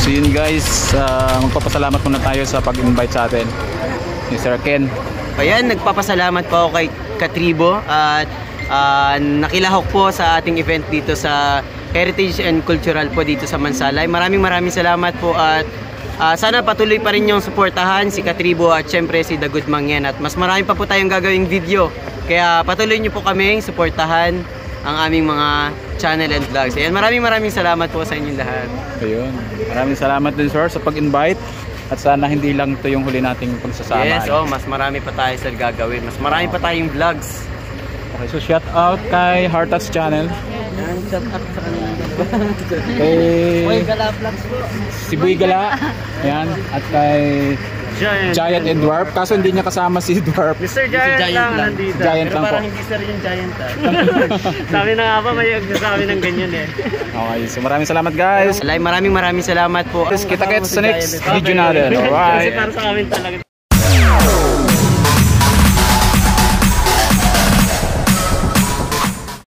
So yun guys, magpapasalamat muna tayo sa pag-invite sa atin ni Sir Ken. Ayan, nagpapasalamat po ako kay Katribo at nakilahok po sa ating event dito sa Heritage and Cultural po dito sa Mansalay. Maraming salamat po at sana patuloy pa rin yung suportahan si Katribo at syempre si The Good Mangyan. At mas marami pa po tayong gagawing video. Kaya patuloy nyo po kaming suportahan ang aming mga channel and vlogs. Ayan, maraming salamat po sa inyong lahat. Ayun. Maraming salamat din sir sa pag-invite. At sana hindi lang ito yung huli nating pagsasama. Yes, mas marami pa tayo sa gagawin. Mas marami pa tayong vlogs. Okay, so shout out kay Heartas Channel. Yan, shout out sa kanila. Kay Boy Gala Vlogs po. si Boy Gala. Ayan. At kay Giant and Dwarf. Kaso hindi niya kasama si Dwarf. Mr. Giant lang nandito. Giant Pero lang po. parang hindi sir yung Giant Sabi na nga ba, may agsasabi ng ganyan eh. Okay, so maraming salamat guys. Maraming salamat po. Kita-kits sa next video Kasi natin. para Alright. sa amin talaga.